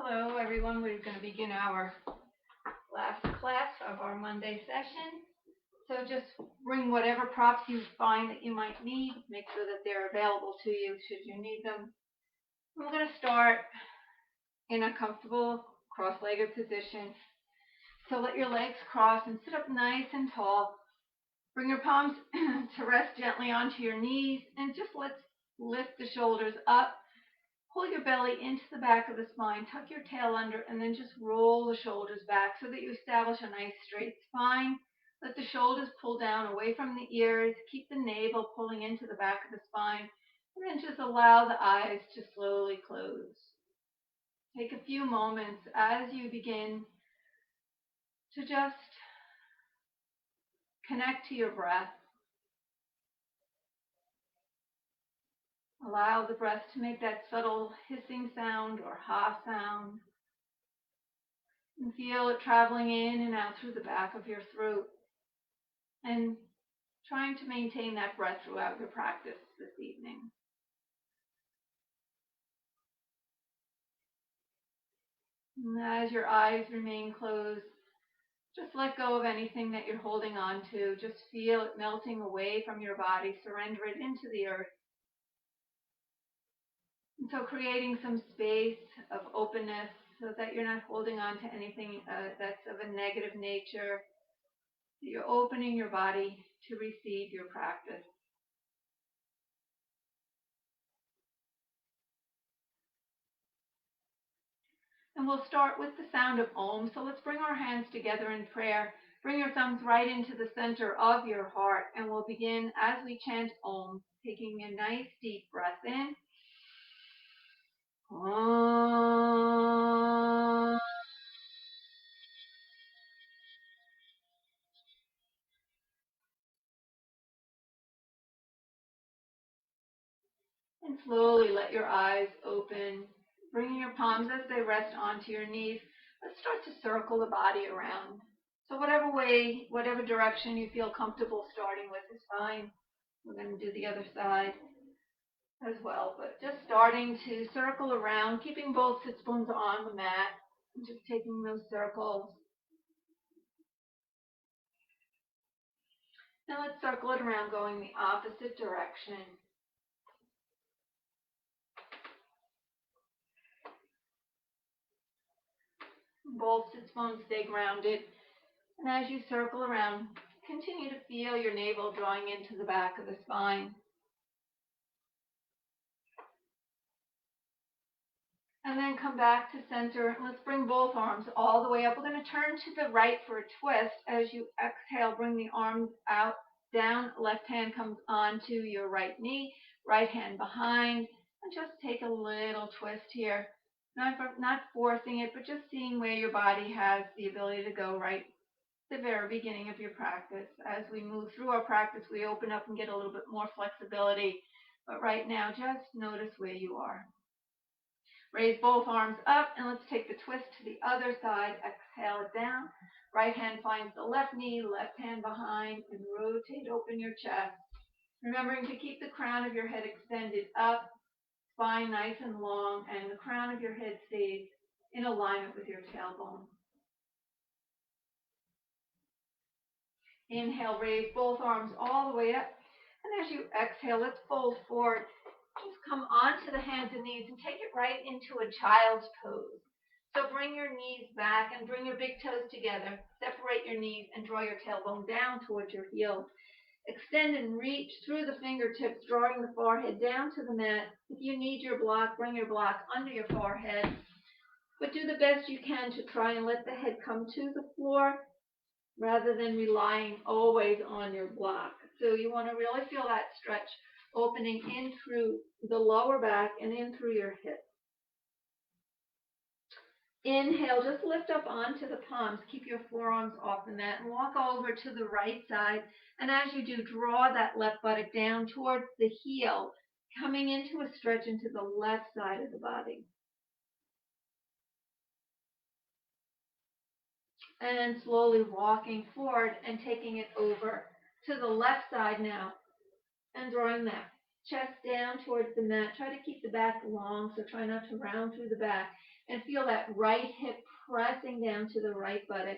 Hello everyone, we're going to begin our last class of our Monday session. So just bring whatever props you find that you might need, make sure that they're available to you should you need them. We're going to start in a comfortable cross-legged position. So let your legs cross and sit up nice and tall. Bring your palms to rest gently onto your knees and just let's lift the shoulders up. Pull your belly into the back of the spine, tuck your tail under, and then just roll the shoulders back so that you establish a nice straight spine. Let the shoulders pull down away from the ears. Keep the navel pulling into the back of the spine, and then just allow the eyes to slowly close. Take a few moments as you begin to just connect to your breath. Allow the breath to make that subtle hissing sound or ha sound. And feel it traveling in and out through the back of your throat. And trying to maintain that breath throughout your practice this evening. And as your eyes remain closed, just let go of anything that you're holding on to. Just feel it melting away from your body. Surrender it into the earth. And so creating some space of openness so that you're not holding on to anything that's of a negative nature. You're opening your body to receive your practice. And we'll start with the sound of Om. So let's bring our hands together in prayer. Bring your thumbs right into the center of your heart. And we'll begin as we chant Om, taking a nice deep breath in. Om. And slowly let your eyes open. Bringing your palms as they rest onto your knees. Let's start to circle the body around. So whatever way, whatever direction you feel comfortable starting with is fine. We're going to do the other side as well, but just starting to circle around, keeping both sit bones on the mat, and just taking those circles. Now let's circle it around going the opposite direction. Both sit bones stay grounded, and as you circle around, continue to feel your navel drawing into the back of the spine. And then come back to center. And let's bring both arms all the way up. We're going to turn to the right for a twist. As you exhale, bring the arms out, down. Left hand comes onto your right knee, right hand behind. And just take a little twist here. Not forcing it, but just seeing where your body has the ability to go right at the very beginning of your practice. As we move through our practice, we open up and get a little bit more flexibility. But right now, just notice where you are. Raise both arms up, and let's take the twist to the other side. Exhale it down. Right hand finds the left knee, left hand behind, and rotate open your chest. Remembering to keep the crown of your head extended up, spine nice and long, and the crown of your head stays in alignment with your tailbone. Inhale, raise both arms all the way up. And as you exhale, let's fold forward. Just come onto the hands and knees and take it right into a child's pose. So bring your knees back and bring your big toes together. Separate your knees and draw your tailbone down towards your heels. Extend and reach through the fingertips, drawing the forehead down to the mat. If you need your block, bring your block under your forehead. But do the best you can to try and let the head come to the floor rather than relying always on your block. So you want to really feel that stretch opening in through the lower back and in through your hips. Inhale, just lift up onto the palms. Keep your forearms off the mat and walk over to the right side. And as you do, draw that left buttock down towards the heel, coming into a stretch into the left side of the body. And slowly walking forward and taking it over to the left side now. And drawing that chest down towards the mat. Try to keep the back long, so try not to round through the back. And feel that right hip pressing down to the right buttock,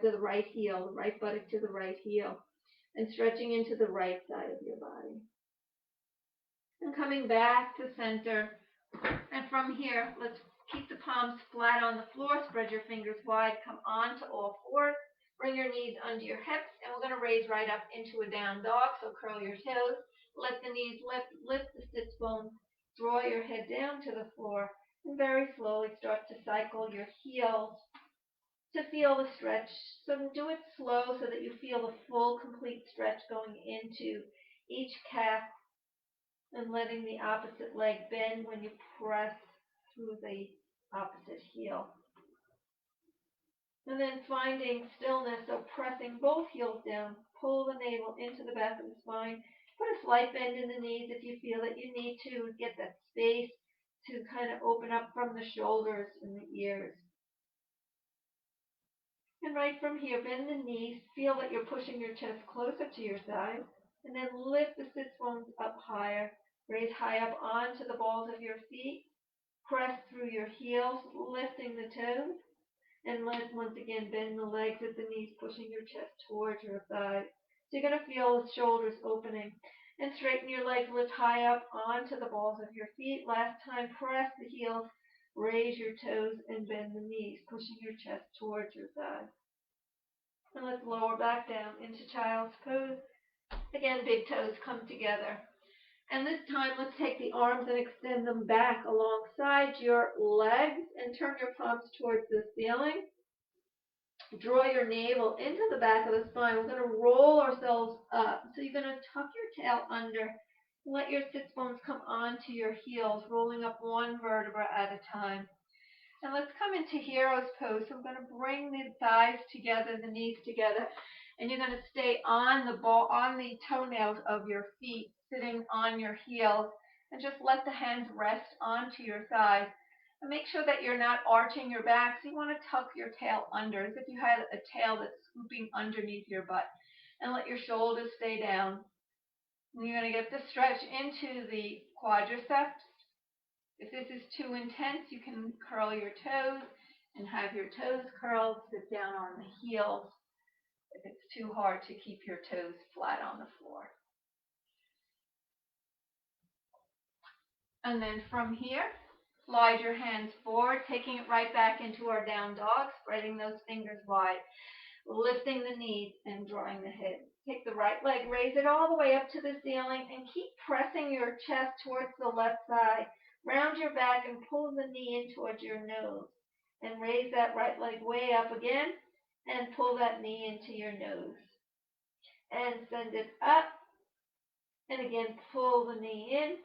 to the right heel, the right buttock to the right heel, and stretching into the right side of your body. And coming back to center. And from here, let's keep the palms flat on the floor, spread your fingers wide, come on to all fours, bring your knees under your hips, and we're going to raise right up into a down dog, so curl your toes, let the knees lift the sits bones, draw your head down to the floor, and very slowly start to cycle your heels to feel the stretch. So do it slow so that you feel the full, complete stretch going into each calf, and letting the opposite leg bend when you press through the opposite heel. And then finding stillness, so pressing both heels down, pull the navel into the back of the spine, put a slight bend in the knees if you feel that you need to get that space to kind of open up from the shoulders and the ears. And right from here, bend the knees, feel that you're pushing your chest closer to your side, and then lift the sits bones up higher, raise high up onto the balls of your feet, press through your heels, lifting the toes, and once again bend the legs at the knees, pushing your chest towards your thighs. So you're going to feel the shoulders opening. And straighten your legs, lift high up onto the balls of your feet. Last time, press the heels, raise your toes, and bend the knees, pushing your chest towards your thighs. And let's lower back down into child's pose. Again, big toes come together. And this time, let's take the arms and extend them back alongside your legs and turn your palms towards the ceiling. Draw your navel into the back of the spine. We're going to roll ourselves up. So you're going to tuck your tail under. Let your sits bones come onto your heels, rolling up one vertebra at a time. And let's come into hero's pose. So I'm going to bring the thighs together, the knees together, and you're going to stay on the toenails of your feet, sitting on your heels, and just let the hands rest onto your thighs. And make sure that you're not arching your back. So you want to tuck your tail under, as if you had a tail that's scooping underneath your butt. And let your shoulders stay down. And you're going to get the stretch into the quadriceps. If this is too intense, you can curl your toes and have your toes curled, sit down on the heels. If it's too hard to keep your toes flat on the floor. And then from here, slide your hands forward, taking it right back into our down dog, spreading those fingers wide, lifting the knees and drawing the head. Take the right leg, raise it all the way up to the ceiling, and keep pressing your chest towards the left side. Round your back and pull the knee in towards your nose. And raise that right leg way up again, and pull that knee into your nose. And send it up, and again pull the knee in,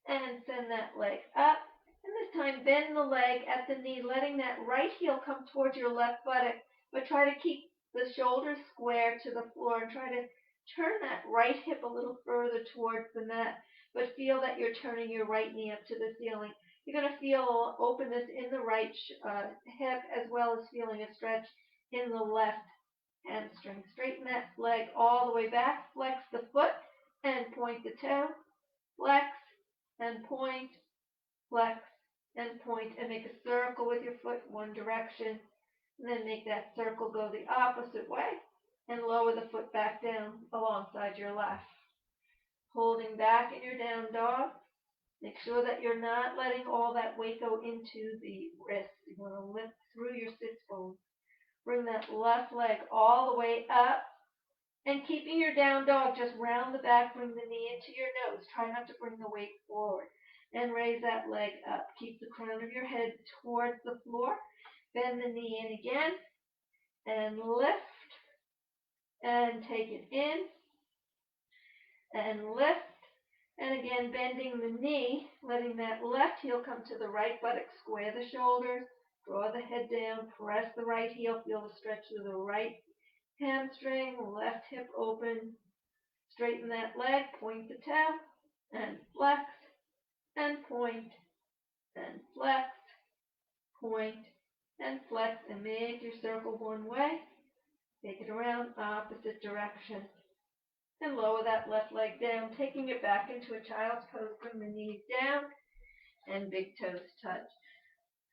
and send that leg up. And this time bend the leg at the knee, letting that right heel come towards your left buttock, but try to keep the shoulders square to the floor and try to turn that right hip a little further towards the mat, but feel that you're turning your right knee up to the ceiling. You're going to feel openness in the right hip, as well as feeling a stretch in the left hamstring. Straighten that leg all the way back, flex the foot and point the toe, flex and point, flex and point, and make a circle with your foot one direction, and then make that circle go the opposite way, and lower the foot back down alongside your left. Holding back in your down dog, make sure that you're not letting all that weight go into the wrist. You want to lift through your sits bones. Bring that left leg all the way up, and keeping your down dog, just round the back, bring the knee into your nose. Try not to bring the weight forward. And raise that leg up. Keep the crown of your head towards the floor. Bend the knee in again. And lift. And take it in. And lift. And again, bending the knee, letting that left heel come to the right buttock. Square the shoulders. Draw the head down. Press the right heel. Feel the stretch of the right hamstring. Left hip open. Straighten that leg. Point the toe. And flex. And point, and flex, point, and flex, and make your circle one way. Take it around, opposite direction. And lower that left leg down, taking it back into a child's pose. Bring the knees down, and big toes touch.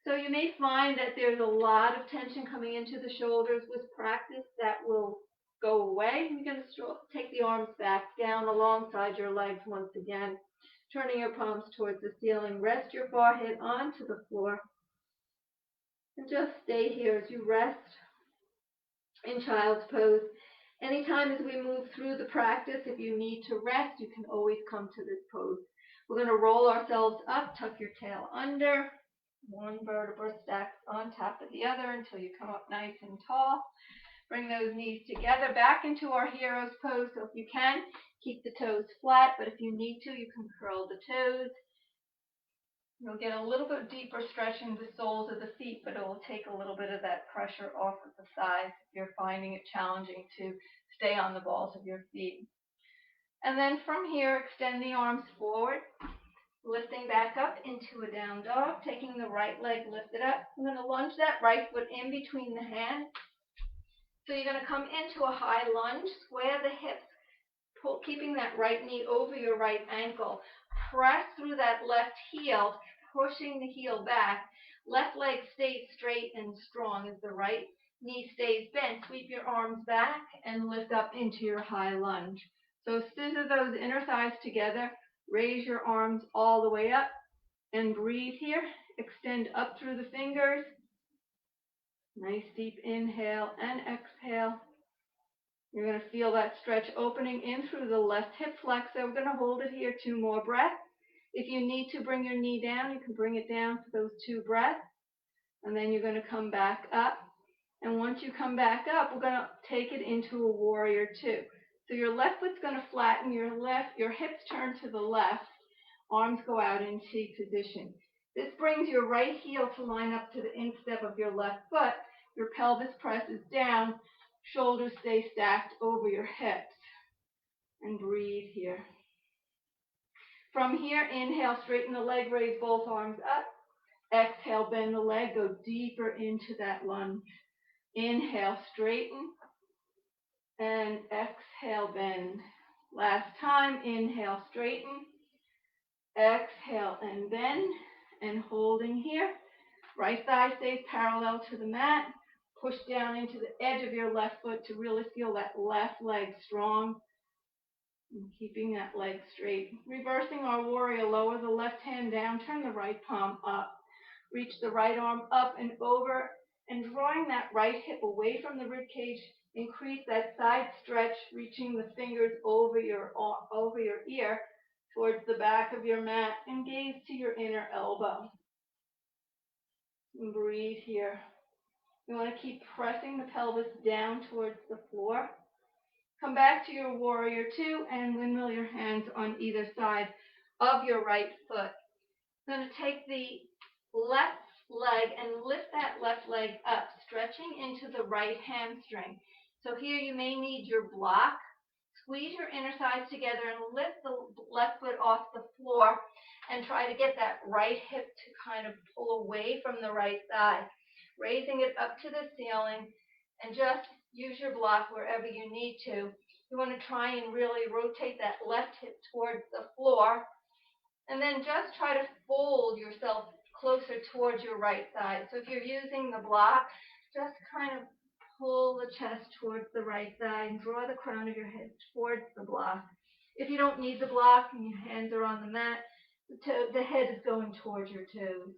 So you may find that there's a lot of tension coming into the shoulders. With practice, that will go away. You're going to take the arms back down alongside your legs once again, turning your palms towards the ceiling. Rest your forehead onto the floor. And just stay here as you rest in child's pose. Anytime as we move through the practice, if you need to rest, you can always come to this pose. We're going to roll ourselves up, tuck your tail under. One vertebra stacks on top of the other until you come up nice and tall. Bring those knees together back into our hero's pose. So if you can, keep the toes flat, but if you need to, you can curl the toes. You'll get a little bit deeper stretch in the soles of the feet, but it will take a little bit of that pressure off of the thighs if you're finding it challenging to stay on the balls of your feet. And then from here, extend the arms forward, lifting back up into a down dog, taking the right leg lifted up. I'm going to lunge that right foot in between the hands. So you're going to come into a high lunge, square the hips, keeping that right knee over your right ankle. Press through that left heel, pushing the heel back. Left leg stays straight and strong as the right knee stays bent. Sweep your arms back and lift up into your high lunge. So scissor those inner thighs together. Raise your arms all the way up and breathe here. Extend up through the fingers. Nice deep inhale and exhale. You're going to feel that stretch opening in through the left hip flexor. We're going to hold it here 2 more breaths. If you need to bring your knee down, you can bring it down for those 2 breaths. And then you're going to come back up. And once you come back up, we're going to take it into a warrior 2. So your left foot's going to flatten, your hips turn to the left, arms go out in T position. This brings your right heel to line up to the instep of your left foot. Your pelvis presses down, shoulders stay stacked over your hips. And breathe here. From here, inhale, straighten the leg, raise both arms up. Exhale, bend the leg, go deeper into that lunge. Inhale, straighten. And exhale, bend. Last time, inhale, straighten. Exhale and bend. And holding here. Right thigh stays parallel to the mat. Push down into the edge of your left foot to really feel that left leg strong. And keeping that leg straight. Reversing our warrior, lower the left hand down, turn the right palm up. Reach the right arm up and over, and drawing that right hip away from the rib cage. Increase that side stretch, reaching the fingers over your ear towards the back of your mat, and gaze to your inner elbow. And breathe here. You want to keep pressing the pelvis down towards the floor. Come back to your warrior 2 and windmill your hands on either side of your right foot. You're going to take the left leg and lift that left leg up, stretching into the right hamstring. So here you may need your block. Squeeze your inner thighs together and lift the left foot off the floor and try to get that right hip to kind of pull away from the right thigh. Raising it up to the ceiling and just use your block wherever you need to. You want to try and really rotate that left hip towards the floor, and then just try to fold yourself closer towards your right side. So if you're using the block, just kind of pull the chest towards the right side and draw the crown of your head towards the block. If you don't need the block and your hands are on the mat, the head is going towards your toes.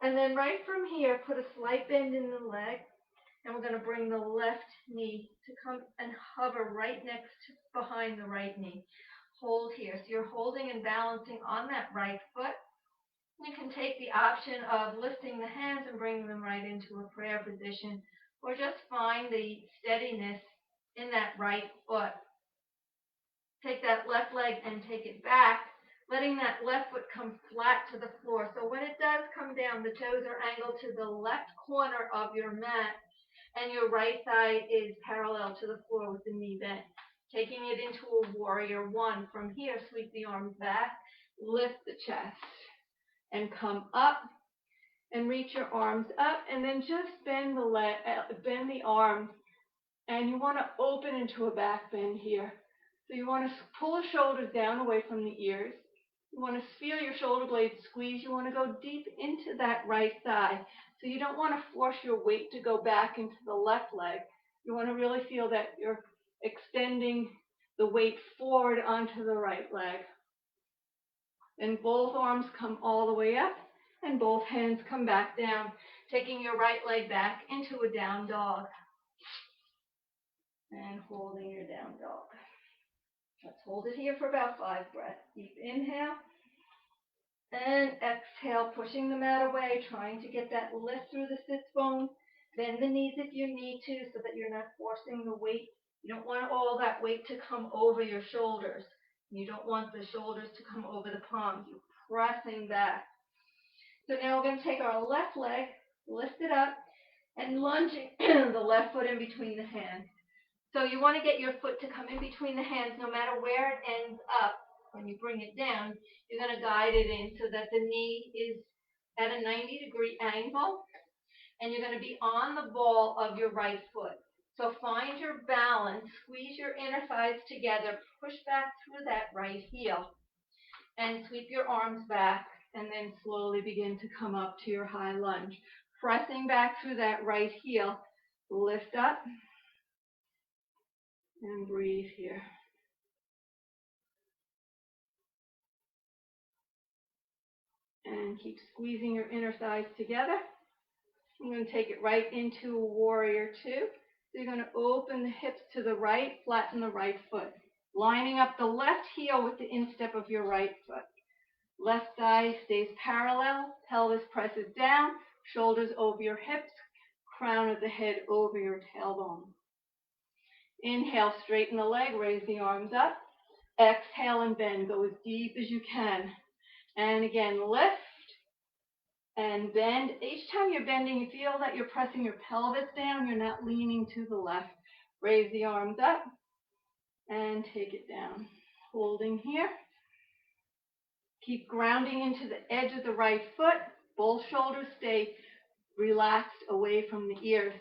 And then right from here, put a slight bend in the leg, and we're going to bring the left knee to come and hover right next to behind the right knee. Hold here. So you're holding and balancing on that right foot. You can take the option of lifting the hands and bringing them right into a prayer position, or just find the steadiness in that right foot. Take that left leg and take it back, letting that left foot come flat to the floor. So when it does come down, the toes are angled to the left corner of your mat, and your right thigh is parallel to the floor with the knee bent. Taking it into a warrior 1. From here, sweep the arms back, lift the chest, and come up, and reach your arms up, and then just bend the arms, and you want to open into a back bend here. So you want to pull the shoulders down away from the ears. You want to feel your shoulder blades squeeze. You want to go deep into that right thigh. So you don't want to force your weight to go back into the left leg. You want to really feel that you're extending the weight forward onto the right leg. Then both arms come all the way up and both hands come back down, taking your right leg back into a down dog. And holding your down dog. Let's hold it here for about 5 breaths. Deep inhale. And exhale, pushing the mat away, trying to get that lift through the sits bones. Bend the knees if you need to so that you're not forcing the weight. You don't want all that weight to come over your shoulders. You don't want the shoulders to come over the palms. You're pressing back. So now we're going to take our left leg, lift it up, and lunging the left foot in between the hands. So you want to get your foot to come in between the hands no matter where it ends up. When you bring it down, you're going to guide it in so that the knee is at a 90-degree angle, and you're going to be on the ball of your right foot. So find your balance, squeeze your inner thighs together, push back through that right heel, and sweep your arms back, and then slowly begin to come up to your high lunge. Pressing back through that right heel, lift up, and breathe here. And keep squeezing your inner thighs together. I'm going to take it right into a warrior two. So you're going to open the hips to the right, flatten the right foot. Lining up the left heel with the instep of your right foot. Left thigh stays parallel, pelvis presses down, shoulders over your hips, crown of the head over your tailbone. Inhale, straighten the leg, raise the arms up. Exhale and bend, go as deep as you can. And again, lift and bend. Each time you're bending, you feel that you're pressing your pelvis down. You're not leaning to the left. Raise the arms up and take it down. Holding here. Keep grounding into the edge of the right foot. Both shoulders stay relaxed away from the ears.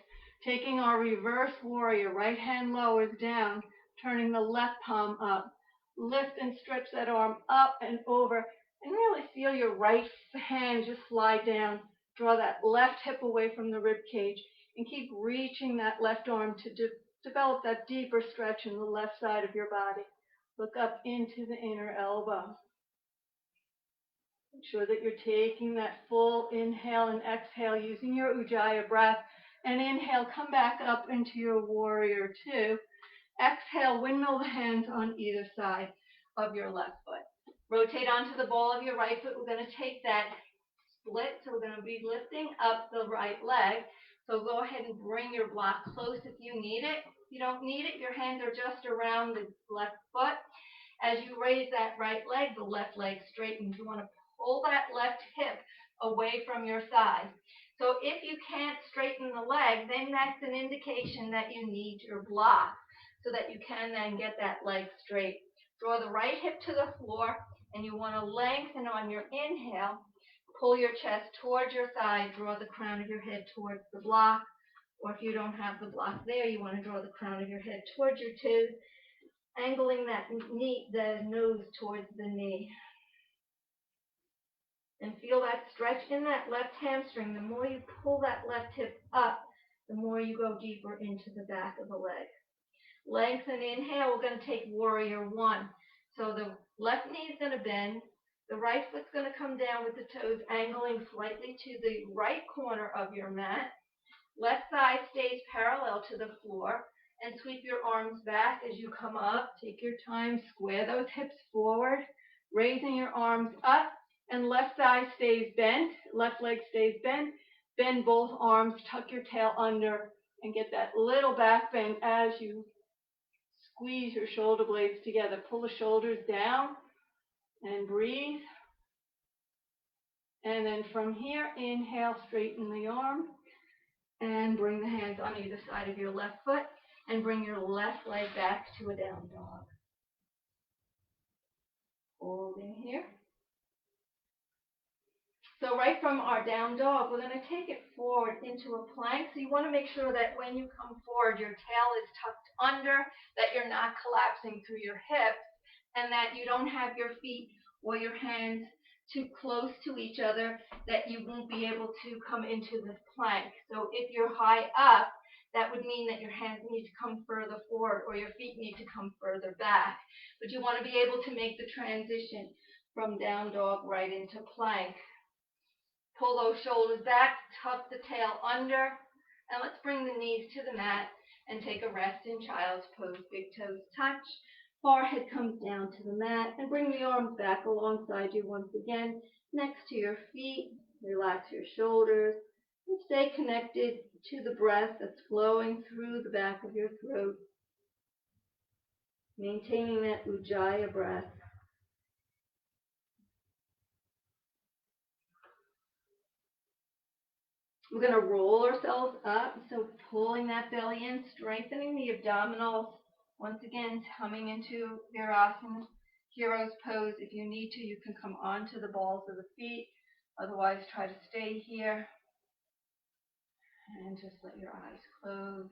Taking our reverse warrior, right hand lowers down, turning the left palm up. Lift and stretch that arm up and over. And really feel your right hand just slide down. Draw that left hip away from the rib cage. And keep reaching that left arm to develop that deeper stretch in the left side of your body. Look up into the inner elbow. Make sure that you're taking that full inhale and exhale using your Ujjayi breath. And inhale, come back up into your warrior two. Exhale, windmill the hands on either side of your left foot. Rotate onto the ball of your right foot. We're going to take that split. So we're going to be lifting up the right leg. So go ahead and bring your block close if you need it. If you don't need it, your hands are just around the left foot. As you raise that right leg, the left leg straightens. You want to pull that left hip away from your thigh. So if you can't straighten the leg, then that's an indication that you need your block so that you can then get that leg straight. Draw the right hip to the floor, and you want to lengthen on your inhale. Pull your chest towards your thigh. Draw the crown of your head towards the block. Or if you don't have the block there, you want to draw the crown of your head towards your toes, angling that knee, the nose towards the knee. And feel that stretch in that left hamstring. The more you pull that left hip up, the more you go deeper into the back of the leg. Lengthen, inhale. We're going to take warrior one. So the left knee is going to bend. The right foot's going to come down with the toes angling slightly to the right corner of your mat. Left thigh stays parallel to the floor. And sweep your arms back as you come up. Take your time. Square those hips forward. Raising your arms up. And left thigh stays bent. Left leg stays bent. Bend both arms. Tuck your tail under. And get that little back bend as you squeeze your shoulder blades together. Pull the shoulders down. And breathe. And then from here, inhale, straighten the arm. And bring the hands on either side of your left foot. And bring your left leg back to a down dog. Holding here. So right from our down dog, we're going to take it forward into a plank. So you want to make sure that when you come forward, your tail is tucked under, that you're not collapsing through your hips, and that you don't have your feet or your hands too close to each other that you won't be able to come into this plank. So if you're high up, that would mean that your hands need to come further forward or your feet need to come further back. But you want to be able to make the transition from down dog right into plank. Pull those shoulders back, tuck the tail under, and let's bring the knees to the mat and take a rest in child's pose. Big toes touch, forehead comes down to the mat, and bring the arms back alongside you once again, next to your feet. Relax your shoulders and stay connected to the breath that's flowing through the back of your throat, maintaining that Ujjayi breath. We're going to roll ourselves up, so pulling that belly in, strengthening the abdominals. Once again, coming into Virasana, Hero's Pose. If you need to, you can come onto the balls of the feet. Otherwise, try to stay here. And just let your eyes close.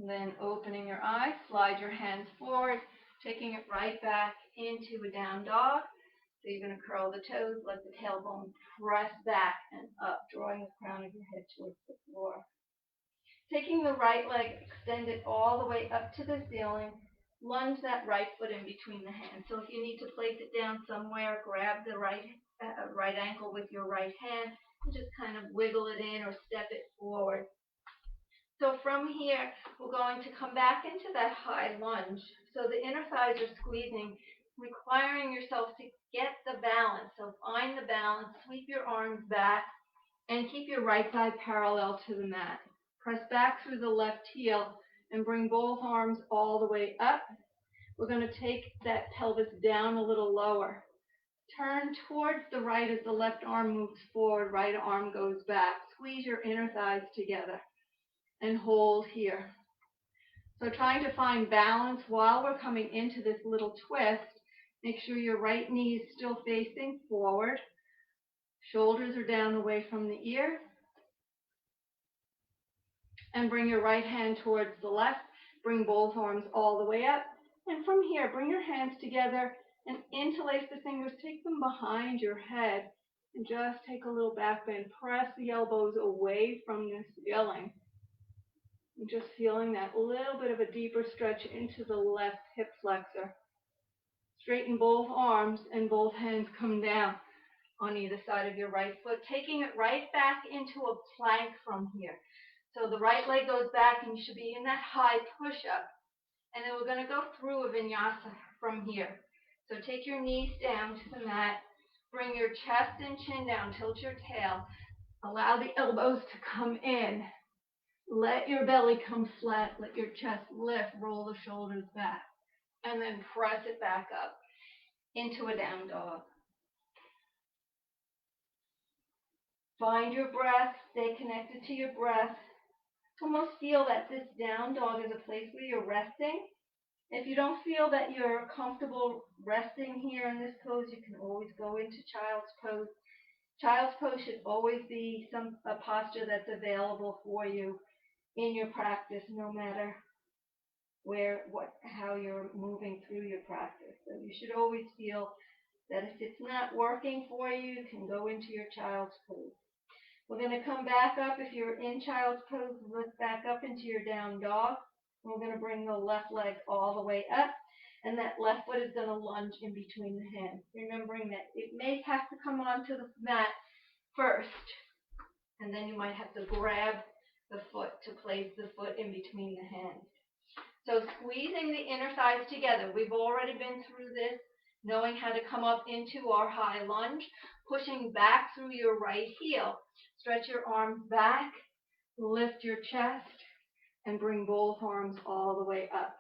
And then opening your eyes, slide your hands forward, taking it right back into a down dog. So you're going to curl the toes, let the tailbone press back and up, drawing the crown of your head towards the floor. Taking the right leg, extend it all the way up to the ceiling. Lunge that right foot in between the hands. So if you need to place it down somewhere, grab the right ankle with your right hand and just kind of wiggle it in or step it forward. So from here, we're going to come back into that high lunge. So the inner thighs are squeezing, requiring yourself to get the balance. So find the balance, sweep your arms back, and keep your right thigh parallel to the mat. Press back through the left heel and bring both arms all the way up. We're going to take that pelvis down a little lower. Turn towards the right as the left arm moves forward, right arm goes back. Squeeze your inner thighs together and hold here. So trying to find balance while we're coming into this little twist. Make sure your right knee is still facing forward. Shoulders are down away from the ear. And bring your right hand towards the left. Bring both arms all the way up. And from here, bring your hands together and interlace the fingers. Take them behind your head and just take a little back bend. Press the elbows away from the ceiling. And just feeling that little bit of a deeper stretch into the left hip flexor. Straighten both arms and both hands come down on either side of your right foot, taking it right back into a plank from here. So the right leg goes back and you should be in that high push-up. And then we're going to go through a vinyasa from here. So take your knees down to the mat, bring your chest and chin down, tilt your tail, allow the elbows to come in. Let your belly come flat, let your chest lift, roll the shoulders back, and then press it back up into a down dog. Find your breath, stay connected to your breath. Almost feel that this down dog is a place where you're resting. If you don't feel that you're comfortable resting here in this pose, you can always go into child's pose. Child's pose should always be a posture that's available for you in your practice, no matter how you're moving through your practice. So you should always feel that if it's not working for you, you can go into your child's pose. We're going to come back up. If you're in child's pose, lift back up into your down dog. We're going to bring the left leg all the way up, and that left foot is going to lunge in between the hands. Remembering that it may have to come onto the mat first, and then you might have to grab the foot to place the foot in between the hands. So squeezing the inner thighs together. We've already been through this, knowing how to come up into our high lunge, pushing back through your right heel. Stretch your arms back, lift your chest, and bring both arms all the way up.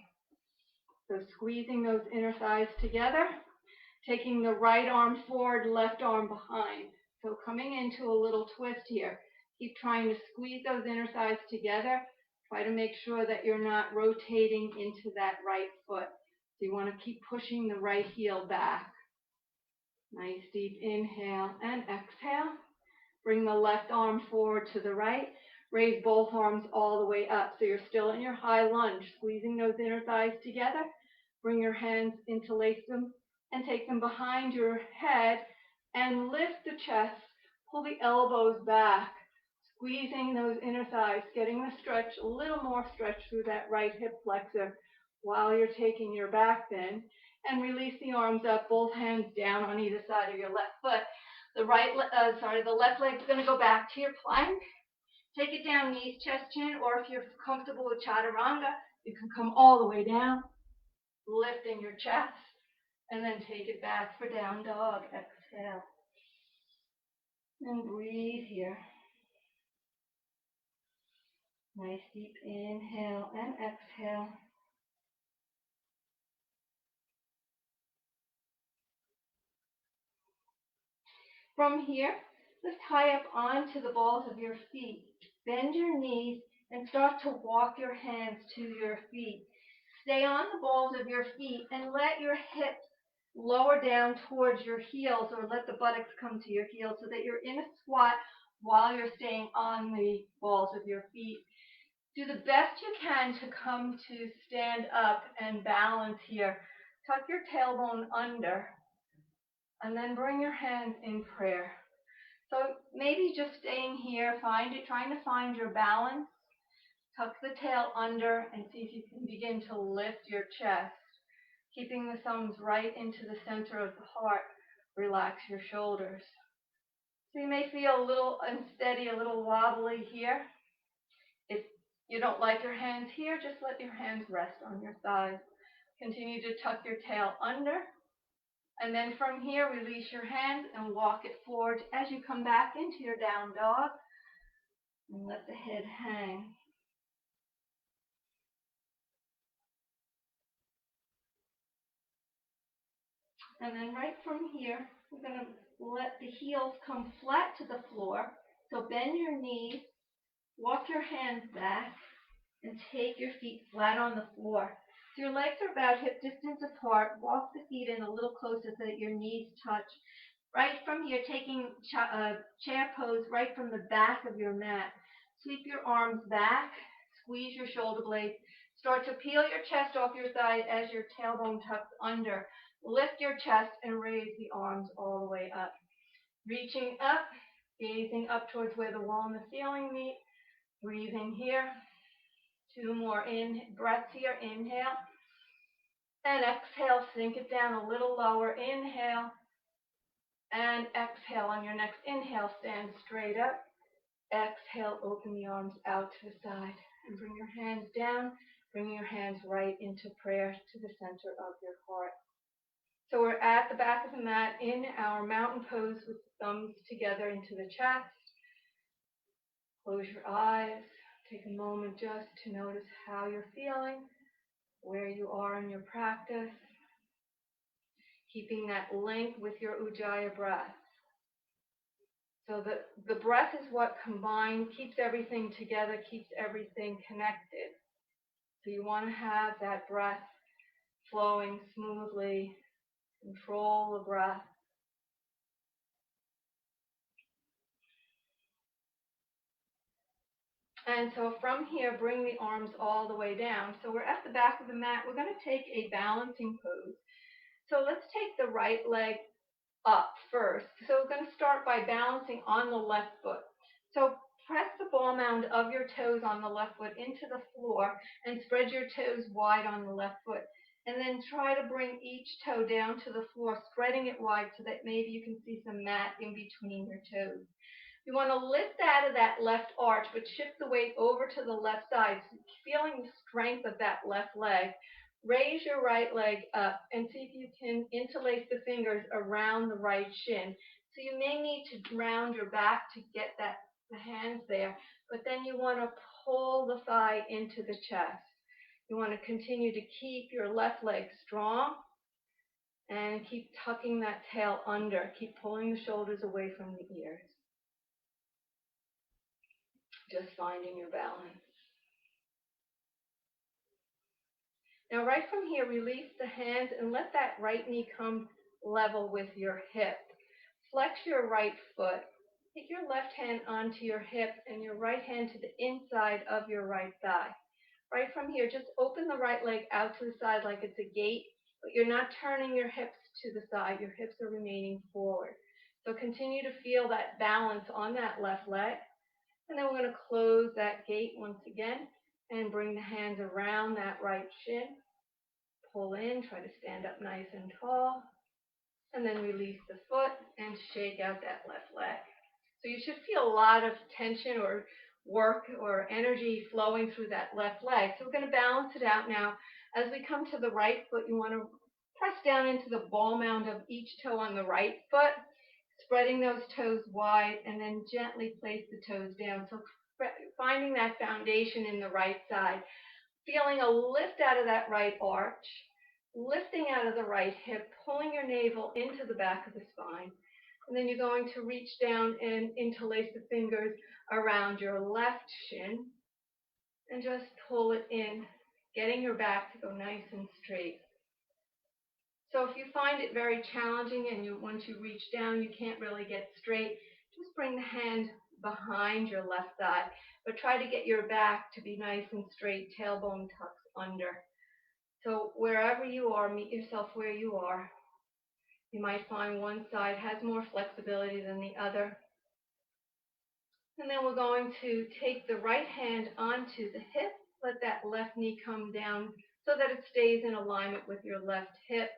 So squeezing those inner thighs together, taking the right arm forward, left arm behind. So coming into a little twist here. Keep trying to squeeze those inner thighs together. Try to make sure that you're not rotating into that right foot. So you want to keep pushing the right heel back. Nice deep inhale and exhale. Bring the left arm forward to the right. Raise both arms all the way up. So you're still in your high lunge, squeezing those inner thighs together. Bring your hands, interlace them, and take them behind your head and lift the chest. Pull the elbows back, squeezing those inner thighs, getting the stretch, a little more stretch through that right hip flexor while you're taking your back bend. And release the arms up, both hands down on either side of your left foot. The left leg's going to go back to your plank. Take it down, knees, chest, chin, or if you're comfortable with chaturanga, you can come all the way down, lifting your chest, and then take it back for down dog. Exhale. And breathe here. Nice deep inhale and exhale. From here, lift high up onto the balls of your feet. Bend your knees and start to walk your hands to your feet. Stay on the balls of your feet and let your hips lower down towards your heels, or let the buttocks come to your heels so that you're in a squat while you're staying on the balls of your feet. Do the best you can to come to stand up and balance here. Tuck your tailbone under and then bring your hands in prayer. So maybe just staying here, trying to find your balance. Tuck the tail under and see if you can begin to lift your chest. Keeping the thumbs right into the center of the heart. Relax your shoulders. So you may feel a little unsteady, a little wobbly here. If you don't like your hands here, just let your hands rest on your thighs. Continue to tuck your tail under. And then from here, release your hands and walk it forward as you come back into your down dog. And let the head hang. And then right from here, we're going to let the heels come flat to the floor. So bend your knees, walk your hands back, and take your feet flat on the floor. So your legs are about hip distance apart. Walk the feet in a little closer so that your knees touch. Right from here, taking chair pose right from the back of your mat. Sweep your arms back, squeeze your shoulder blades. Start to peel your chest off your side as your tailbone tucks under. Lift your chest and raise the arms all the way up. Reaching up, gazing up towards where the wall and the ceiling meet. Breathing here. 2 more breaths here. Inhale. And exhale. Sink it down a little lower. Inhale. And exhale. On your next inhale, stand straight up. Exhale, open the arms out to the side. And bring your hands down. Bring your hands right into prayer to the center of your heart. So we're at the back of the mat in our mountain pose with the thumbs together into the chest. Close your eyes. Take a moment just to notice how you're feeling, where you are in your practice. Keeping that link with your Ujjayi breath. So the breath is what combined keeps everything together, keeps everything connected. So you want to have that breath flowing smoothly. Control the breath. And so from here, bring the arms all the way down. So we're at the back of the mat. We're going to take a balancing pose. So let's take the right leg up first. So we're going to start by balancing on the left foot. So press the ball mound of your toes on the left foot into the floor and spread your toes wide on the left foot. And then try to bring each toe down to the floor, spreading it wide so that maybe you can see some mat in between your toes. You want to lift out of that left arch, but shift the weight over to the left side, so feeling the strength of that left leg. Raise your right leg up and see if you can interlace the fingers around the right shin. So you may need to round your back to get the hands there, but then you want to pull the thigh into the chest. You want to continue to keep your left leg strong and keep tucking that tail under. Keep pulling the shoulders away from the ears. Just finding your balance. Now right from here, release the hands and let that right knee come level with your hip. Flex your right foot. Take your left hand onto your hip and your right hand to the inside of your right thigh. Right from here, just open the right leg out to the side like it's a gate but you're not turning your hips to the side. Your hips are remaining forward. So continue to feel that balance on that left leg. And then we're going to close that gate once again and bring the hands around that right shin. Pull in, try to stand up nice and tall. And then release the foot and shake out that left leg. So you should feel a lot of tension or work or energy flowing through that left leg. So we're going to balance it out now. As we come to the right foot, you want to press down into the ball mound of each toe on the right foot, spreading those toes wide, and then gently place the toes down. So finding that foundation in the right side, feeling a lift out of that right arch, lifting out of the right hip, pulling your navel into the back of the spine. And then you're going to reach down and interlace the fingers around your left shin and just pull it in, getting your back to go nice and straight. So if you find it very challenging and once you reach down you can't really get straight, just bring the hand behind your left thigh, but try to get your back to be nice and straight, tailbone tucks under. So wherever you are, meet yourself where you are. You might find one side has more flexibility than the other. And then we're going to take the right hand onto the hip, let that left knee come down so that it stays in alignment with your left hip.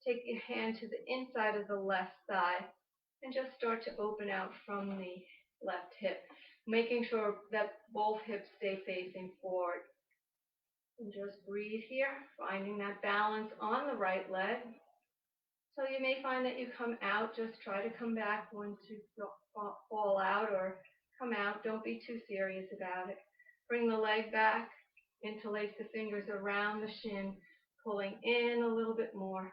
Take your hand to the inside of the left thigh and just start to open out from the left hip, making sure that both hips stay facing forward. And just breathe here, finding that balance on the right leg. So you may find that you come out, just try to come back once you fall out or come out. Don't be too serious about it. Bring the leg back, interlace the fingers around the shin, pulling in a little bit more.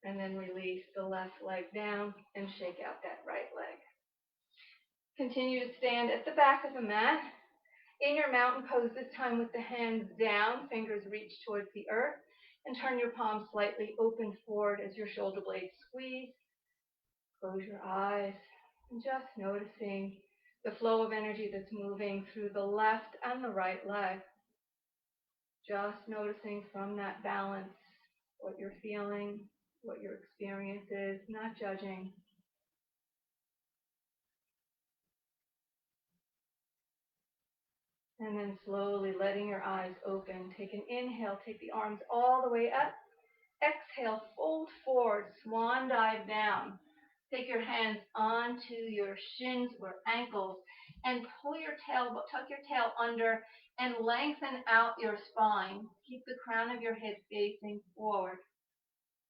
And then release the left leg down and shake out that right leg. Continue to stand at the back of the mat. In your mountain pose, this time with the hands down, fingers reach towards the earth, and turn your palms slightly open forward as your shoulder blades squeeze. Close your eyes, and just noticing the flow of energy that's moving through the left and the right leg. Just noticing from that balance what you're feeling, what your experience is, not judging. And then slowly letting your eyes open. Take an inhale, take the arms all the way up. Exhale, fold forward, swan dive down. Take your hands onto your shins or ankles and pull your tail, tuck your tail under and lengthen out your spine. Keep the crown of your head facing forward.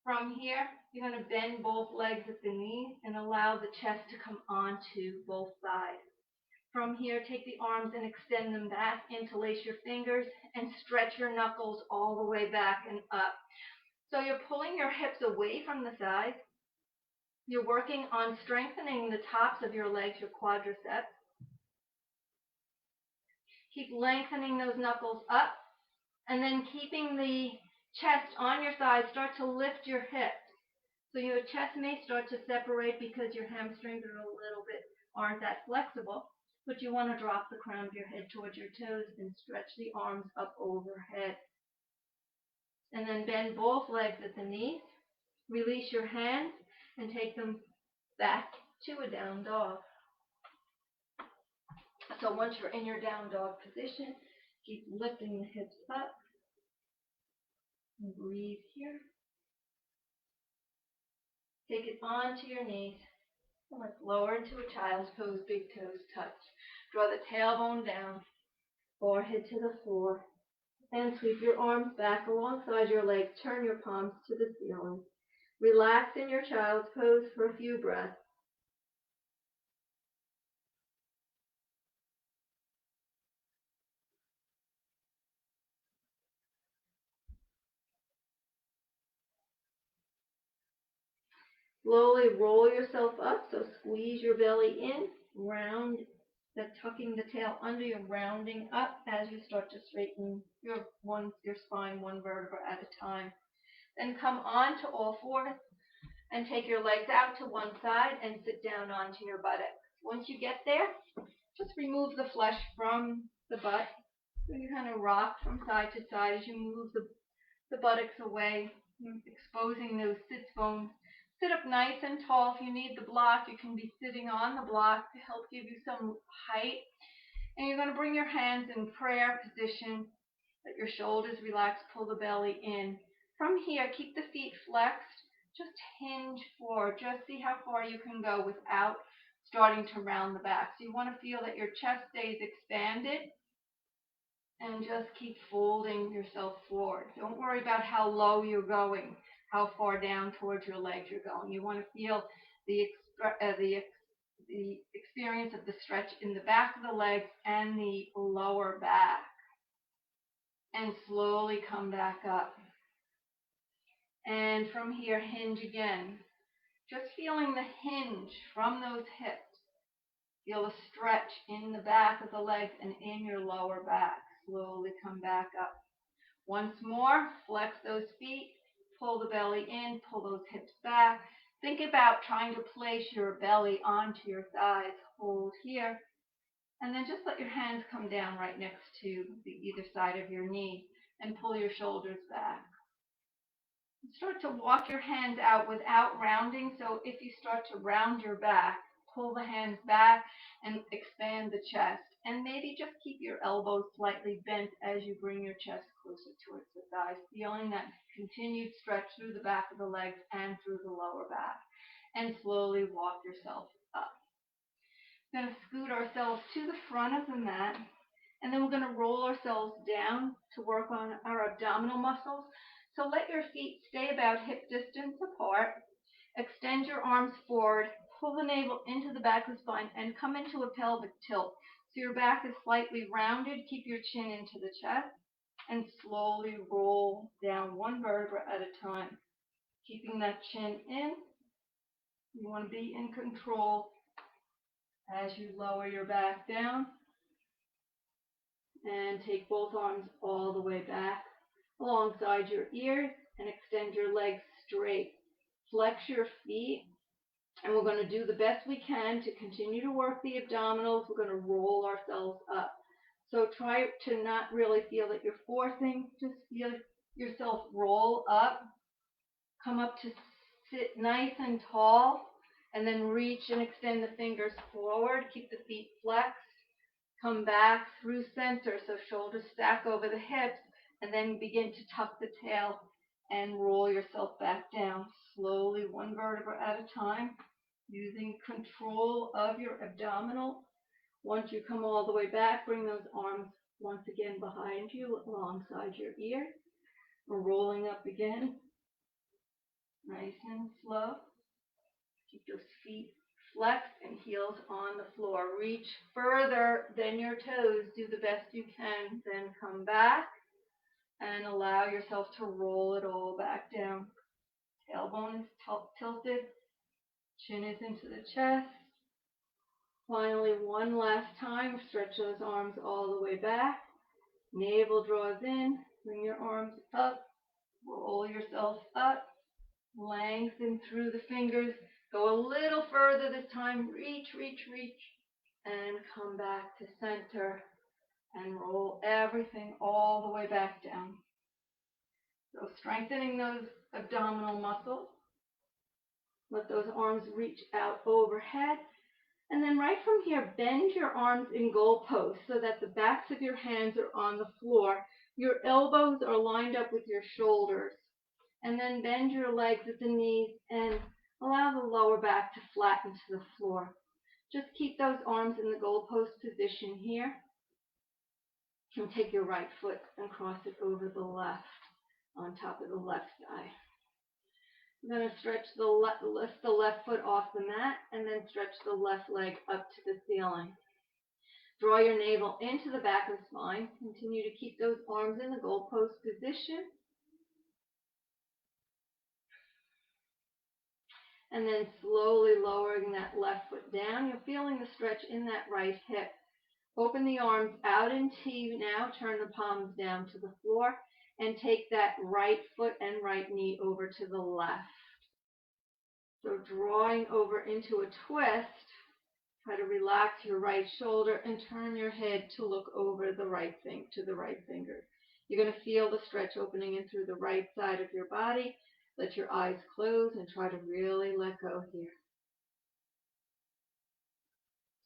From here, you're going to bend both legs at the knees and allow the chest to come onto both sides. From here, take the arms and extend them back, interlace your fingers, and stretch your knuckles all the way back and up. So you're pulling your hips away from the sides. You're working on strengthening the tops of your legs, your quadriceps. Keep lengthening those knuckles up, and then keeping the chest on your side, start to lift your hips. So your chest may start to separate because your hamstrings are aren't that flexible, but you want to drop the crown of your head towards your toes and stretch the arms up overhead. And then bend both legs at the knees. Release your hands and take them back to a down dog. So once you're in your down dog position, keep lifting the hips up. And breathe here. Take it onto your knees. And let's lower into a child's pose, big toes touch. Draw the tailbone down, forehead to the floor, and sweep your arms back alongside your legs. Turn your palms to the ceiling. Relax in your child's pose for a few breaths. Slowly roll yourself up, so squeeze your belly in, round, tucking the tail under you, rounding up as you start to straighten your spine one vertebra at a time. Then come on to all fours and take your legs out to one side and sit down onto your buttocks. Once you get there, just remove the flesh from the butt. So you kind of rock from side to side as you move the buttocks away. exposing those sits bones. Sit up nice and tall. If you need the block, you can be sitting on the block to help give you some height. And you're going to bring your hands in prayer position. Let your shoulders relax. Pull the belly in. From here, keep the feet flexed. Just hinge forward. Just see how far you can go without starting to round the back. So you want to feel that your chest stays expanded. And just keep folding yourself forward. Don't worry about how low you're going, how far down towards your legs you're going. You want to feel the experience of the stretch in the back of the legs and the lower back. And slowly come back up. And from here, hinge again. Just feeling the hinge from those hips. Feel a stretch in the back of the legs and in your lower back. Slowly come back up. Once more, flex those feet, pull the belly in, pull those hips back. Think about trying to place your belly onto your thighs. Hold here. And then just let your hands come down right next to either side of your knee and pull your shoulders back. Start to walk your hands out without rounding. So if you start to round your back, pull the hands back and expand the chest. And maybe just keep your elbows slightly bent as you bring your chest closer towards the thighs, feeling that continued stretch through the back of the legs and through the lower back. And slowly walk yourself up. We're going to scoot ourselves to the front of the mat. And then we're going to roll ourselves down to work on our abdominal muscles. So let your feet stay about hip distance apart. Extend your arms forward. Pull the navel into the back of the spine and come into a pelvic tilt. So your back is slightly rounded. Keep your chin into the chest and slowly roll down one vertebra at a time. Keeping that chin in. You want to be in control as you lower your back down. And take both arms all the way back alongside your ears and extend your legs straight. Flex your feet. And we're going to do the best we can to continue to work the abdominals. We're going to roll ourselves up. So try to not really feel that you're forcing. Just feel yourself roll up. Come up to sit nice and tall. And then reach and extend the fingers forward. Keep the feet flexed. Come back through center. So shoulders stack over the hips. And then begin to tuck the tail and roll yourself back down. Slowly, one vertebra at a time. Using control of your abdominal. Once you come all the way back, bring those arms once again behind you alongside your ear. We're rolling up again. Nice and slow. Keep those feet flexed and heels on the floor. Reach further than your toes. Do the best you can. Then come back and allow yourself to roll it all back down. Tailbone is tilted. Chin is into the chest. Finally, one last time, stretch those arms all the way back. Navel draws in. Bring your arms up. Roll yourself up. Lengthen through the fingers. Go a little further this time. Reach, reach, reach. And come back to center. And roll everything all the way back down. So strengthening those abdominal muscles. Let those arms reach out overhead. And then right from here, bend your arms in goalposts so that the backs of your hands are on the floor. Your elbows are lined up with your shoulders. And then bend your legs at the knees and allow the lower back to flatten to the floor. Just keep those arms in the goalpost position here. And take your right foot and cross it over the left on top of the left thigh. I'm going to stretch lift the left foot off the mat and then stretch the left leg up to the ceiling. Draw your navel into the back of the spine. Continue to keep those arms in the goalpost position. And then slowly lowering that left foot down. You're feeling the stretch in that right hip. Open the arms out in T now. Turn the palms down to the floor. And take that right foot and right knee over to the left. So drawing over into a twist, try to relax your right shoulder and turn your head to look over to the right finger. You're going to feel the stretch opening in through the right side of your body. Let your eyes close and try to really let go here.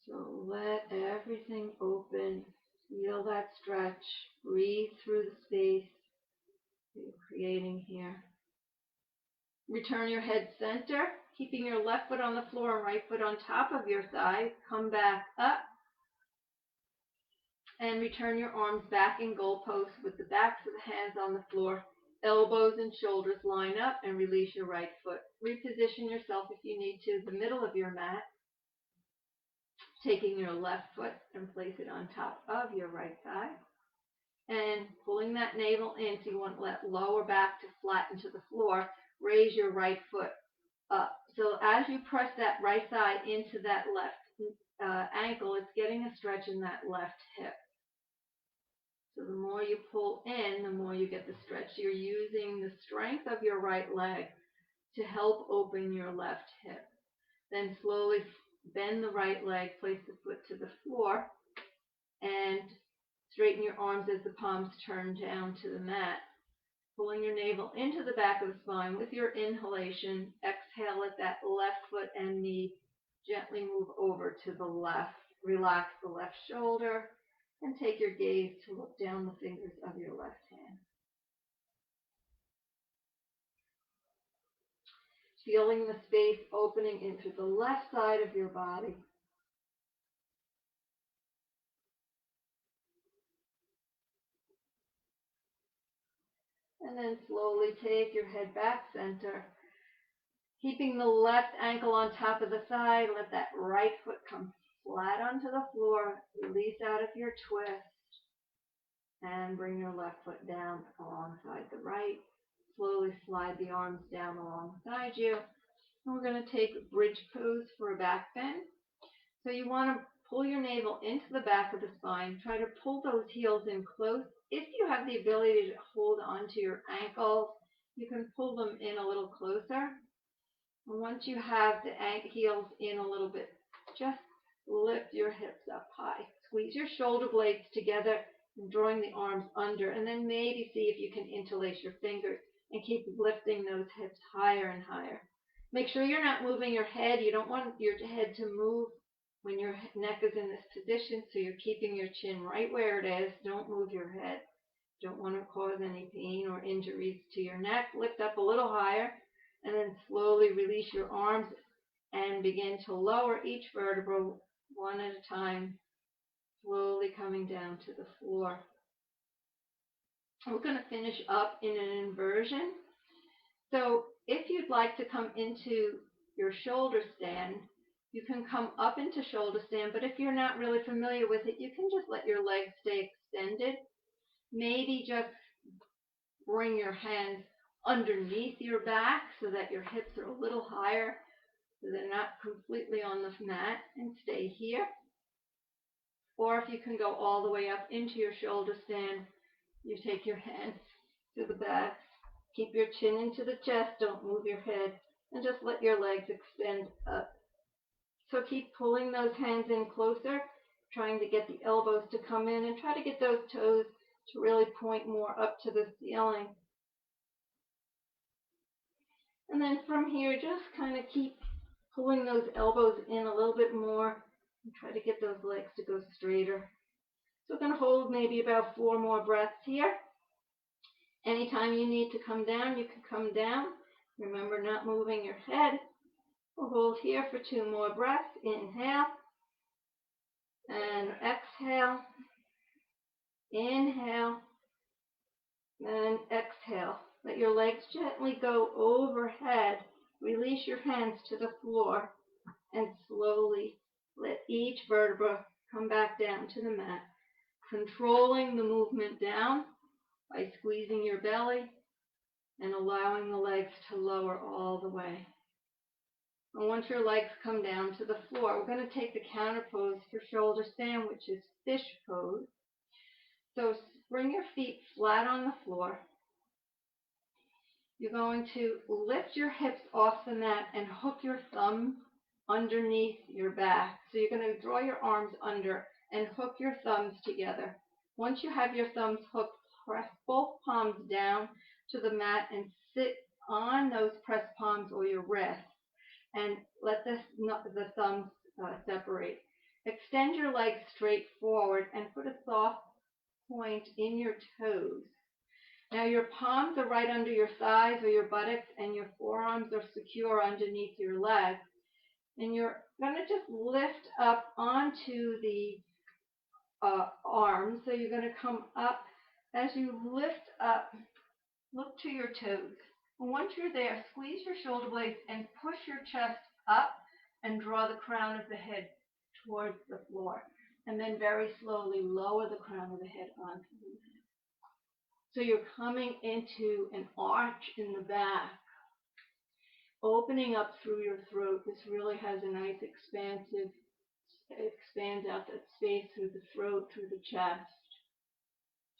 So let everything open. Feel that stretch. Breathe through the space that you're creating here. Return your head center, keeping your left foot on the floor and right foot on top of your thigh. Come back up and return your arms back in goalposts with the backs of the hands on the floor. Elbows and shoulders line up and release your right foot. Reposition yourself if you need to, the middle of your mat. Taking your left foot and place it on top of your right thigh. And pulling that navel in, so you want that lower back to flatten to the floor. Raise your right foot up. So as you press that right thigh into that left ankle, it's getting a stretch in that left hip. So the more you pull in, the more you get the stretch. You're using the strength of your right leg to help open your left hip. Then slowly bend the right leg, place the foot to the floor, and straighten your arms as the palms turn down to the mat. Pulling your navel into the back of the spine with your inhalation. Exhale, let that left foot and knee gently move over to the left. Relax the left shoulder and take your gaze to look down the fingers of your left hand. Feeling the space opening into the left side of your body. And then slowly take your head back center. Keeping the left ankle on top of the thigh, let that right foot come flat onto the floor. Release out of your twist. And bring your left foot down alongside the right. Slowly slide the arms down alongside you. And we're going to take bridge pose for a back bend. So you want to pull your navel into the back of the spine. Try to pull those heels in close. If you have the ability to hold onto your ankles, you can pull them in a little closer. And once you have the heels in a little bit, just lift your hips up high. Squeeze your shoulder blades together, drawing the arms under, and then maybe see if you can interlace your fingers and keep lifting those hips higher and higher. Make sure you're not moving your head. You don't want your head to move when your neck is in this position, so you're keeping your chin right where it is. Don't move your head. Don't want to cause any pain or injuries to your neck. Lift up a little higher, and then slowly release your arms and begin to lower each vertebra one at a time, slowly coming down to the floor. We're going to finish up in an inversion. So if you'd like to come into your shoulder stand, you can come up into shoulder stand, but if you're not really familiar with it, you can just let your legs stay extended. Maybe just bring your hands underneath your back so that your hips are a little higher, so they're not completely on the mat, and stay here. Or if you can go all the way up into your shoulder stand, you take your hands to the back, keep your chin into the chest, don't move your head, and just let your legs extend up. So keep pulling those hands in closer, trying to get the elbows to come in, and try to get those toes to really point more up to the ceiling. And then from here, just kind of keep pulling those elbows in a little bit more and try to get those legs to go straighter. So we're going to hold maybe about 4 more breaths here. Anytime you need to come down, you can come down. Remember, not moving your head. We'll hold here for 2 more breaths. Inhale and exhale. Inhale and exhale. Let your legs gently go overhead. Release your hands to the floor and slowly let each vertebra come back down to the mat. Controlling the movement down by squeezing your belly and allowing the legs to lower all the way. And once your legs come down to the floor, we're going to take the counter pose for shoulder stand, which is fish pose. So bring your feet flat on the floor. You're going to lift your hips off the mat and hook your thumbs underneath your back. So you're going to draw your arms under and hook your thumbs together. Once you have your thumbs hooked, press both palms down to the mat and sit on those press palms or your wrists, and let the thumbs separate. Extend your legs straight forward and put a soft point in your toes. Now your palms are right under your thighs or your buttocks, and your forearms are secure underneath your legs. And you're going to just lift up onto the arms. So you're going to come up. As you lift up, look to your toes. And once you're there, squeeze your shoulder blades and push your chest up and draw the crown of the head towards the floor. And then very slowly lower the crown of the head onto the mat. So you're coming into an arch in the back, opening up through your throat. This really has a nice expands out that space through the throat, through the chest.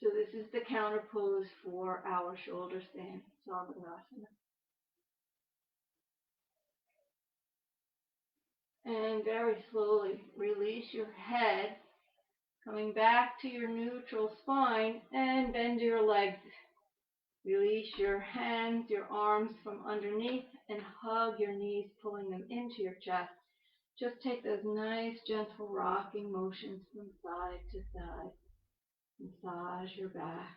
So this is the counter pose for our shoulder stand, Savadasana. And very slowly release your head, coming back to your neutral spine, and bend your legs. Release your hands, your arms from underneath, and hug your knees, pulling them into your chest. Just take those nice, gentle rocking motions from side to side. Massage your back.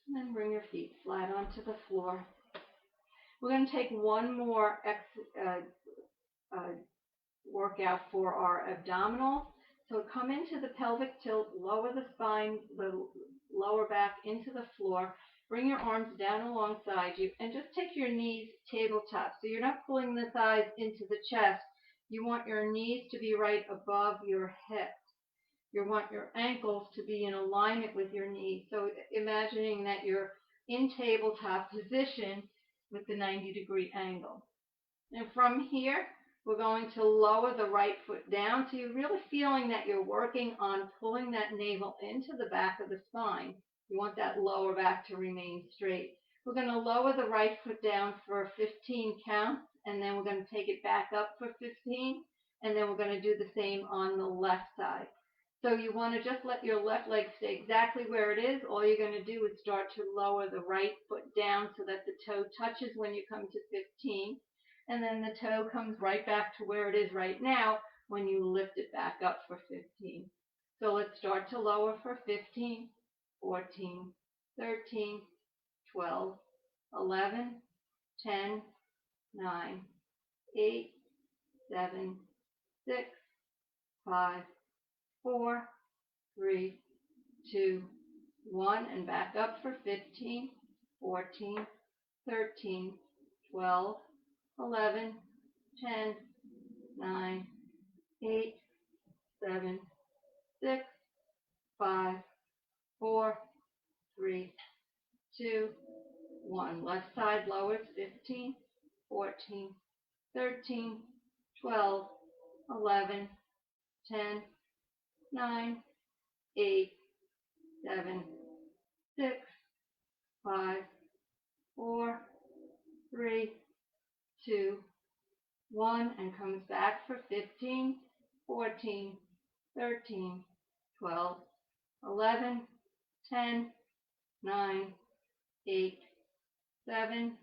And then bring your feet flat onto the floor. We're going to take one more workout for our abdominal. So come into the pelvic tilt, lower the spine, the lower back into the floor. Bring your arms down alongside you and just take your knees tabletop. So you're not pulling the thighs into the chest. You want your knees to be right above your hips. You want your ankles to be in alignment with your knees. So imagining that you're in tabletop position with the 90-degree angle. And from here, we're going to lower the right foot down. So you're really feeling that you're working on pulling that navel into the back of the spine. You want that lower back to remain straight. We're going to lower the right foot down for 15 counts, and then we're going to take it back up for 15, and then we're going to do the same on the left side. So you want to just let your left leg stay exactly where it is. All you're going to do is start to lower the right foot down so that the toe touches when you come to 15, and then the toe comes right back to where it is right now when you lift it back up for 15. So let's start to lower for 15. 14, 13, 12, 11, 10, 9, 8, 7, 6, 5, 4, 3, 2, 1, and back up for 15, 14, 13, 12, 11, 10, 9, 8, 7, 6, 5, 4, 3, 2, 1. Left side lowers 15, 14, 13, 12, 11, 10, 9, 8, 7, 6, 5, 4, 3, 2, 1, and comes back for 15, 14, 13, 12, 11, 10, 9, 8, 7,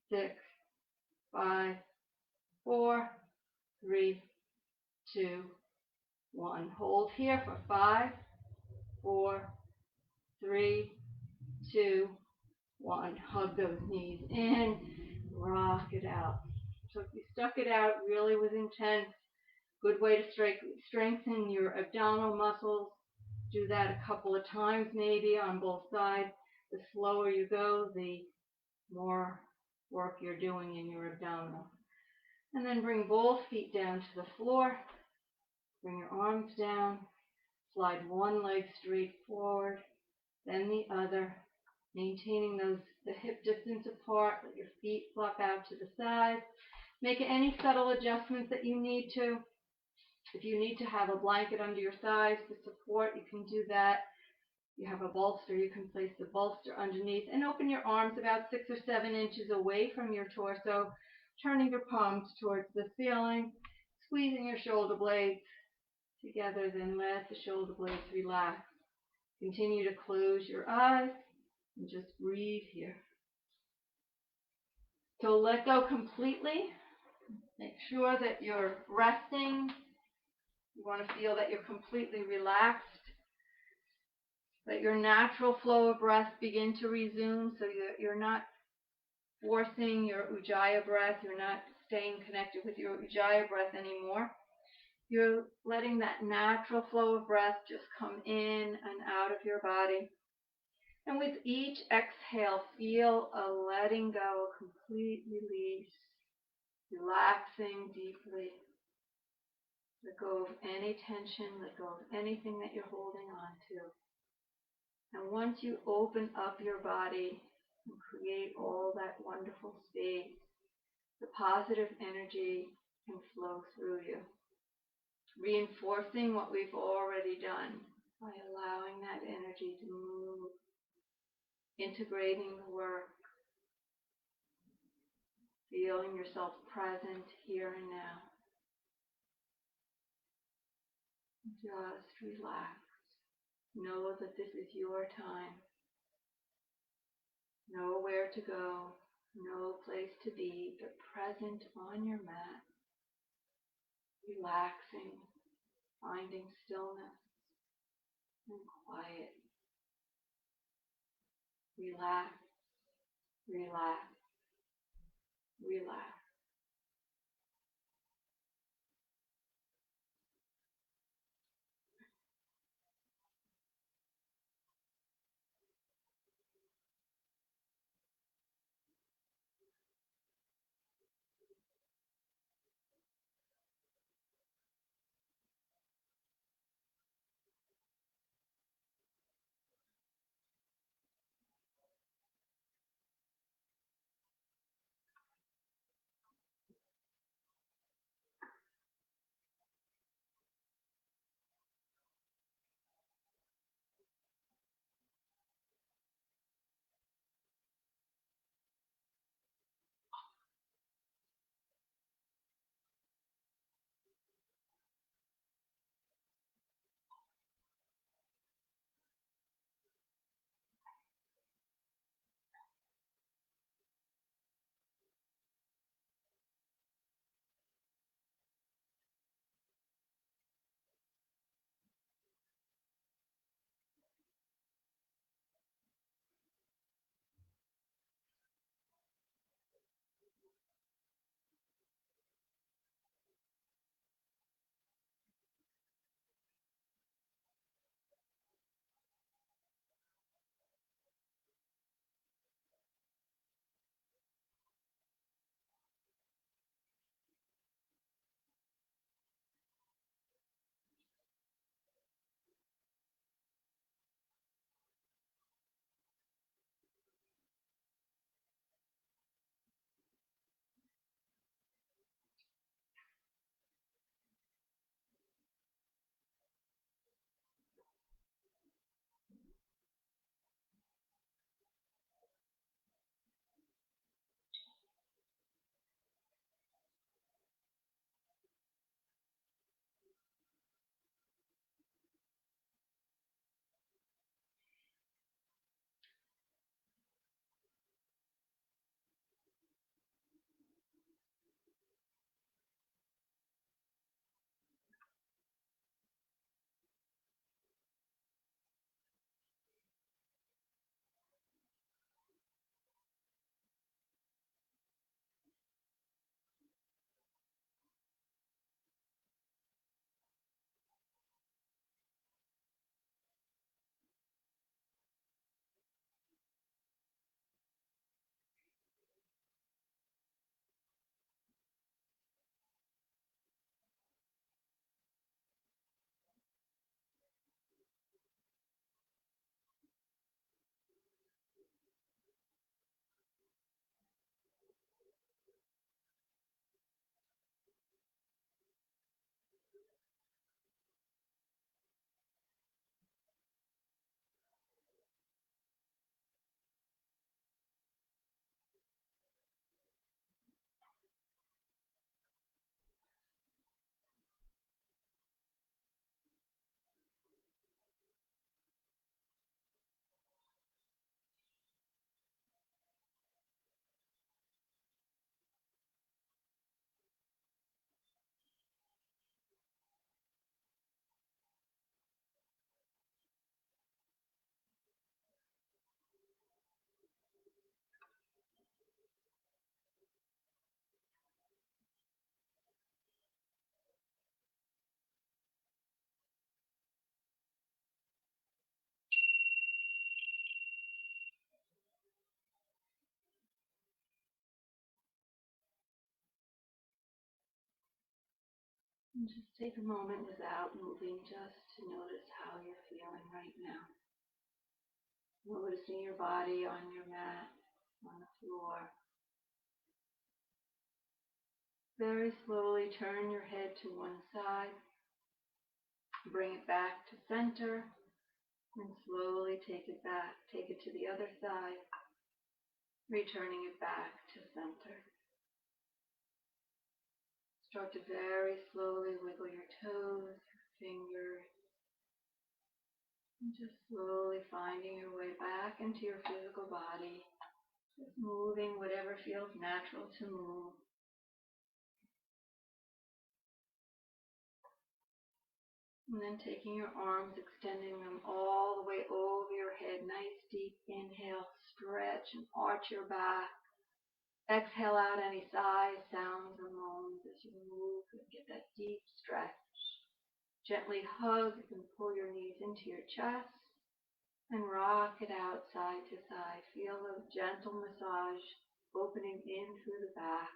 6, 5, 4, 3, 2, 1. Hold here for 5, 4, 3, 2, 1. Hug those knees in, rock it out. So if you stuck it out really with intent, good way to strengthen your abdominal muscles. Do that a couple of times maybe on both sides. The slower you go, the more work you're doing in your abdominal. And then bring both feet down to the floor. Bring your arms down. Slide one leg straight forward, then the other, maintaining the hip distance apart. Let your feet flop out to the sides. Make any subtle adjustments that you need to. If you need to have a blanket under your thighs to support, you can do that. If you have a bolster, you can place the bolster underneath and open your arms about 6 or 7 inches away from your torso, turning your palms towards the ceiling, squeezing your shoulder blades together, then let the shoulder blades relax. Continue to close your eyes and just breathe here. So let go completely. Make sure that you're resting. You want to feel that you're completely relaxed. Let your natural flow of breath begin to resume, so you're not forcing your Ujjayi breath. You're not staying connected with your Ujjayi breath anymore. You're letting that natural flow of breath just come in and out of your body. And with each exhale, feel a letting go, a complete release, relaxing deeply. Let go of any tension, let go of anything that you're holding on to. And once you open up your body and create all that wonderful space, the positive energy can flow through you, reinforcing what we've already done by allowing that energy to move, integrating the work, feeling yourself present here and now. Just relax. Know that this is your time. Know where to go, no place to be, but present on your mat, relaxing, finding stillness and quiet. Relax, relax, relax. And just take a moment without moving just to notice how you're feeling right now. Noticing your body on your mat, on the floor. Very slowly turn your head to one side. Bring it back to center. And slowly take it back. Take it to the other side. Returning it back to center. Start to very slowly wiggle your toes, your fingers. And just slowly finding your way back into your physical body. Just moving whatever feels natural to move. And then taking your arms, extending them all the way over your head. Nice deep inhale, stretch and arch your back. Exhale out any sighs, sounds, or moans as you move and get that deep stretch. Gently hug and pull your knees into your chest and rock it out side to side. Feel a gentle massage opening in through the back.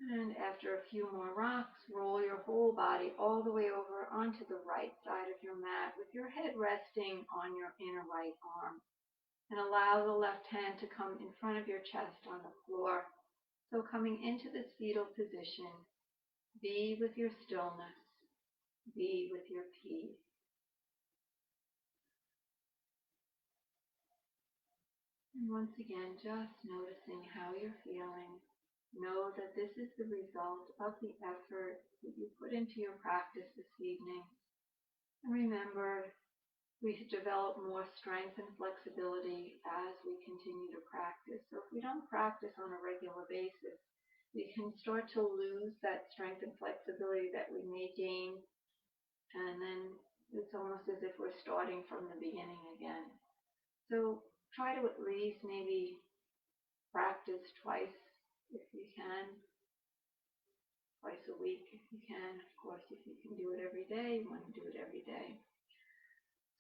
And after a few more rocks, roll your whole body all the way over onto the right side of your mat with your head resting on your inner right arm. And allow the left hand to come in front of your chest on the floor. So coming into this fetal position, be with your stillness, be with your peace. And once again, just noticing how you're feeling. Know that this is the result of the effort that you put into your practice this evening. And remember, we develop more strength and flexibility as we continue to practice. So if we don't practice on a regular basis, we can start to lose that strength and flexibility that we may gain. And then it's almost as if we're starting from the beginning again. So try to at least maybe practice twice if you can. Twice a week if you can. Of course, if you can do it every day, you want to do it every day.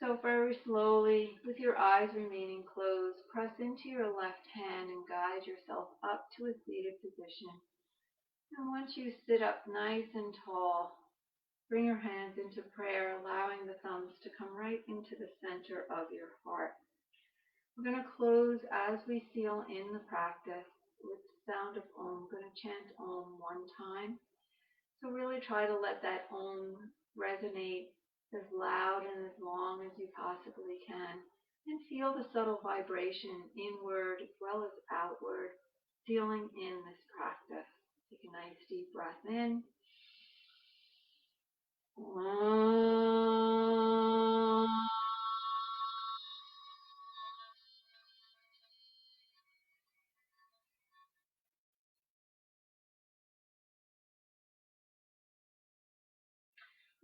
So very slowly, with your eyes remaining closed, press into your left hand and guide yourself up to a seated position. And once you sit up nice and tall, bring your hands into prayer, allowing the thumbs to come right into the center of your heart. We're going to close as we seal in the practice with the sound of Om. I'm going to chant Om one time. So really try to let that Om resonate as loud and as long as you possibly can. And feel the subtle vibration inward as well as outward, sealing in this practice. Take a nice deep breath in. Om.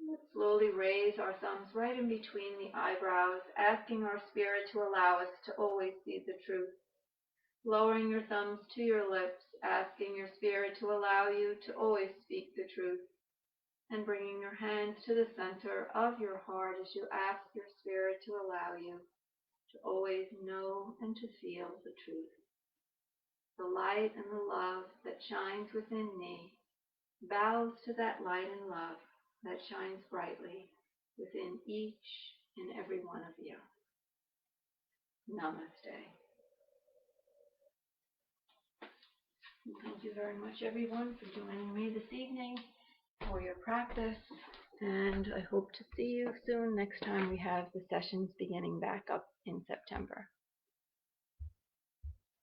Let's slowly raise our thumbs right in between the eyebrows, asking our spirit to allow us to always see the truth. Lowering your thumbs to your lips, asking your spirit to allow you to always speak the truth. And bringing your hands to the center of your heart as you ask your spirit to allow you to always know and to feel the truth. The light and the love that shines within me bows to that light and love that shines brightly within each and every one of you. Namaste. Thank you very much, everyone, for joining me this evening for your practice. And I hope to see you soon next time we have the sessions beginning back up in September.